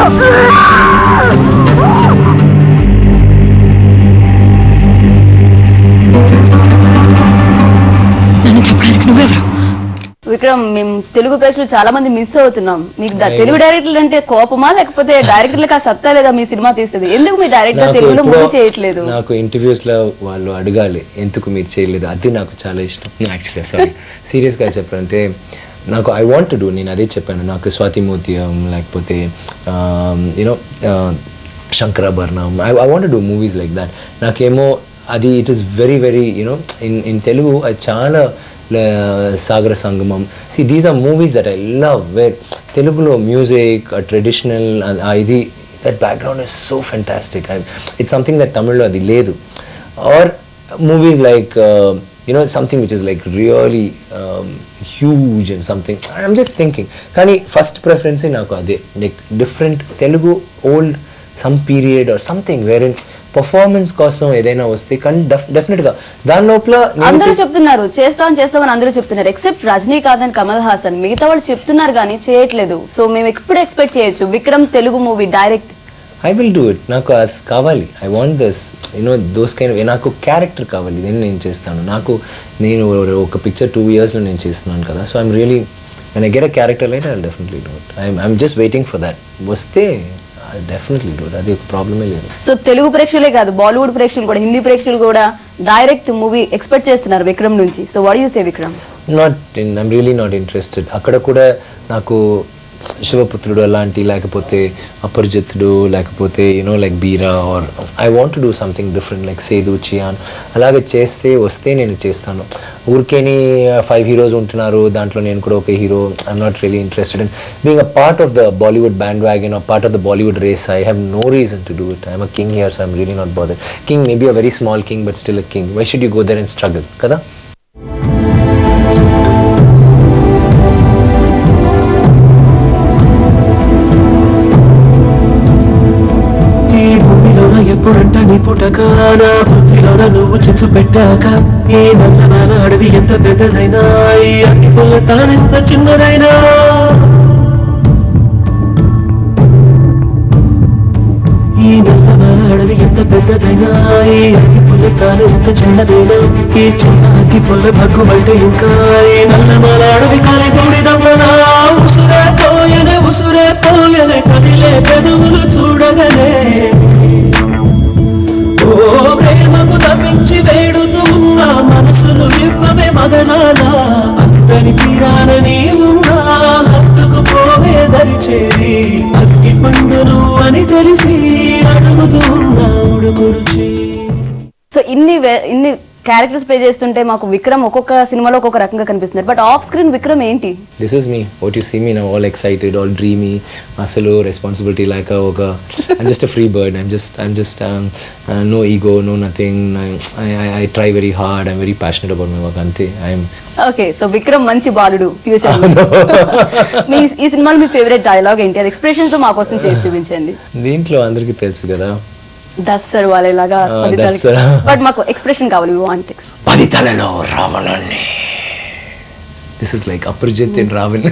నన్ను చెప్పడానికి నువ్వెవరు? విక్రమ్, మేము తెలుగు ప్రేక్షకులు చాలా మంది మిస్ అవుతున్నాం. మీకు తెలుగు డైరెక్టర్లు అంటే కోపమా, లేకపోతే డైరెక్టర్లకు ఆ సత్తా లేదా మీ సినిమా తీస్తుంది? ఎందుకు మీ డైరెక్టర్ తెలుగులో మూవీ చేయట్లేదు? నాకు ఇంటర్వ్యూస్ లో వాళ్ళు అడగాలి ఎందుకు మీరు చేయలేదు, అది నాకు చాలా ఇష్టం. యాక్చువల్లీ సారీ, సీరియస్ గా చెప్పాలంటే నాకు ఐ వాంట్ టు డూ, నేను అదే చెప్పాను. నాకు స్వాతి ముత్యం లేకపోతే you know Sankarabharanam, I want to do movies like that. నాకేమో అది it is very very you know in Telugu అది చాలా సాగర సంగమం. See, these are movies that I love, where Telugulo music, traditional, ఇది that background is so fantastic. It's something that Tamil adi ledu. Or movies like you know, something which is like really huge and something. I'm just thinking. Kani first preference naku ade, like different Telugu old some period or something wherein performance కోసం ఏదైనా వస్తే కానీ definite గా దాని లోపల అందరూ చెప్తున్నారు చేస్తామని అందరూ చెప్తున్నారు, ఎక్సెప్ట్ రజనీకాంత్ అండ్ కమల్ హాసన్. మిగతా వాళ్ళు చెప్తున్నారు కానీ చేయట్లేదు. సో మేము ఎప్పుడు ఎక్స్పెక్ట్ చేయొచ్చు Vikram Telugu movie direct? I will do it. నాకు కావాలి. I want this you know those kind. నాకు క్యారెక్టర్ కావాలి, నేను చేస్తాను. నేను ఒక పిక్చర్ 2 years లో నేను చేస్తున్నాను కదా. So I'm really when I get a character like that, I'll definitely do it. I'm just waiting for that. వస్తే డెఫినెట్లీ డూ ఇట్. అది ఒక ప్రాబ్లమే లేదు. సో తెలుగు ప్రేక్షకులే కాదు, బాలీవుడ్ ప్రేక్షకులు కూడా, హిందీ ప్రేక్షకులు కూడా డైరెక్ట్ మూవీ ఎక్స్పెక్ట్ చేస్తున్నారు విక్రమ్ నుంచి. So what you say Vikram? I'm really not interested. అక్కడ కూడా నాకు శివపుత్రుడు అలాంటి, లేకపోతే అపరిజితుడు, లేకపోతే యూనో లైక్ బీరా, or I want to do something different like Sethu, Chiyaan. అలాగే వస్తే నేను చేస్తాను. ఊరికేని 5 heroes ఉంటున్నారు, దాంట్లో నేను కూడా ఒక hero. I'm not really interested in being a part of the Bollywood bandwagon or part of the Bollywood race. I have no reason to do it. I'm a king here, so I'm really not bothered. King may be a very small king but still a king. Why should you go there and struggle కదా? ఎప్పుడంట నీ పుట్టక నా బుద్ధిలోన నువ్వు చిచ్చు పెట్టాక, ఈ నల్లనాల అడవి ఎంత పెద్దదైనా, ఈ అగ్గి పుల్ల తానెంత చిన్నదైనా, ఈ నల్లనాల అడవి ఎంత పెద్దదైనా, ఈ అగ్గి పుల్ల తానెంత చిన్నదైనా, ఈ చిన్న అగ్గి పుల్ల భగ్గుమంటే ఇంకా ఈ నల్లమాల అడవి కాలి బూడిదమ్మనా. ఉసురే పోయనే కదిలే పెదవులు చూడగలే, ప్రేమకు తప్పించి వేడుతూ ఉన్న మనసులు ఇవ్వవే మగనాల. అంతని తీరానని ఉన్నా హత్తుకు పోవే దరి చేరి, అగ్గి పండును అని తెలిసి అడుగుతూ ఉన్నా ఉడుకురుచి. సో ఇన్ని క్యారెక్టర్స్ ప్లే చేస్తుంటే మాకు విక్రమ్ ఒక్కొక్క సినిమాలో ఒక్కొక్క రకంగా కనిపిస్తున్నారు. బట్ ఆఫ్ స్క్రీన్ విక్రమ్ ఏంటి? This is me. What you see me now, all excited, all dreamy, అసలు responsibility like I'm just a free bird. I'm just no ego, no nothing. I try very hard. I'm very passionate about my work. Ante okay. So Vikram మంచి బాలుడు future. ఈ సినిమాలో మీ favourite dialogue ఏంటి? అది expression తో మా కోసం చేసి చూపించండి. దీంట్లో అందరికీ తెలుసు కదా, దసర్ వాళ్ళలాగా. బట్ మాకు ఎక్స్ప్రెషన్ కావాలి. We want expression. 10 తలలో రావణుణ్ణి. This is like Aparichit in Raavan.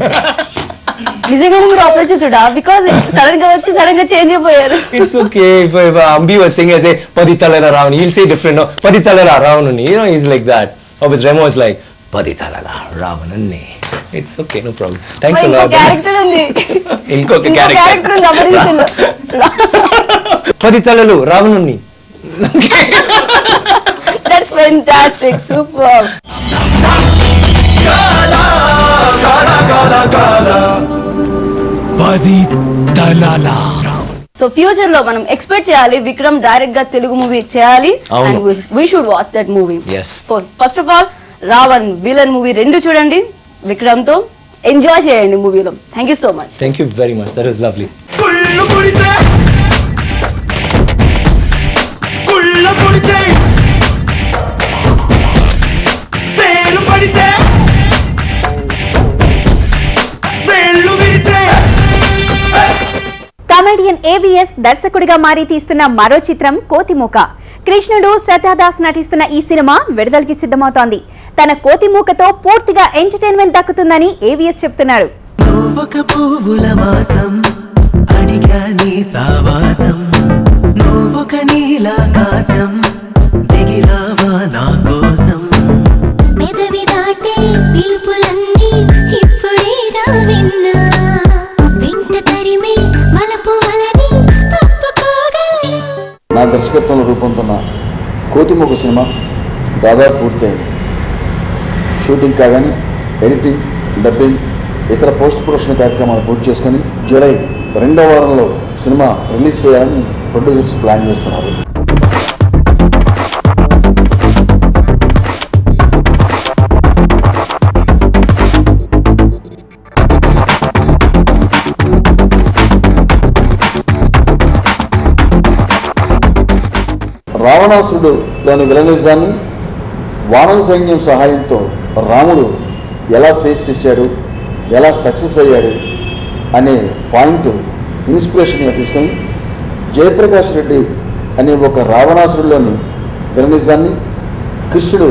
నిజంగానే మీరు అపరిజితుడా? బికాజ్ సడన్ గా వచ్చి సడన్ గా చేంజ్ అయిపోయారు. It's okay if Ambi was saying as a 10 తలల Raavan, he'll say different. No, 10 తలల రావణుణ్ణి. You know, he's like that. Obviously Remo is like 10 తలల రావణుణ్ణి. It's okay, no problem. Thanks a lot. Character ఉంది. ఇంకొక character ఉంది అపరిజితుడు. 10 తలలు రావణుణ్ణి. That's fantastic. Super. Kala 10 తలల. సో ఫ్యూచర్ లో మనం ఎక్స్పెక్ట్ చేయాలి విక్రమ్ డైరెక్ట్ గా తెలుగు మూవీ చేయాలి. And we should watch that movie. Yes. So first of all Raavan Villain movie 2 చూడండి విక్రమ్ తో, ఎంజాయ్ చేయండి మూవీలో. Thank you so much. Thank you very much. That was lovely. Comedian AVS దర్శకుడిగా మారి తీస్తున్న మరో చిత్రం కోతిమూక. కృష్ణుడు, శ్రద్ధాదాస్ నటిస్తున్న ఈ సినిమా విడుదలకి సిద్ధమవుతోంది. తన కోతిమూకతో పూర్తిగా ఎంటర్టైన్మెంట్ దక్కుతుందని ఏవిఎస్ చెప్తున్నారు. అడిగా నీ సావాసం నువ్వొక నీలాకాశం దిగిరావా నా కోసం పెదవి దాటే పిలుపులన్నీ ఇప్పుడేగా విన్నా వెంట తరిమే మలపు వలని తప్పుకోగలనా. నా దర్శకత్వంలో రూపొందుతున్న కోతిమూక సినిమా దాదాపు పూర్తయింది. షూటింగ్ కాగానే ఎడిటింగ్, డబ్బింగ్, ఇతర పోస్ట్ ప్రొడక్షన్ కార్యక్రమాలు పూర్తి చేసుకుని జూలై 2వ వారంలో సినిమా రిలీజ్ చేయాలని ప్రొడ్యూసర్స్ ప్లాన్ చేస్తున్నారు. రావణాసురుడులోని విలనిజాన్ని వానర సైన్యం సహాయంతో రాముడు ఎలా ఫేస్ చేశాడు, ఎలా సక్సెస్ అయ్యాడు అనే పాయింట్ ఇన్స్పిరేషన్గా తీసుకొని జయప్రకాష్ రెడ్డి అనే ఒక రావణాసురుడులోని విలనిజాన్ని, కృష్ణుడు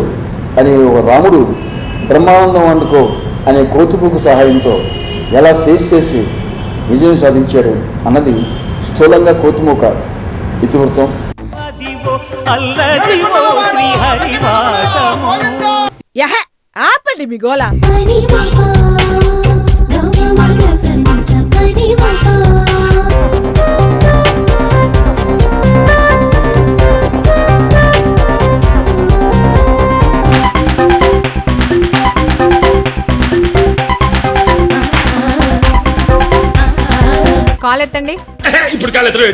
అనే ఒక రాముడు బ్రహ్మానందం వండుకో అనే కోతిమూక సహాయంతో ఎలా ఫేస్ చేసి విజయం సాధించాడు అన్నది స్థూలంగా కోతిమూక ఇతివృత్తం. ఆపండి మీ గోల. కాల్ ఎత్తండి. ఇప్పుడు కాల్ ఎత్తడం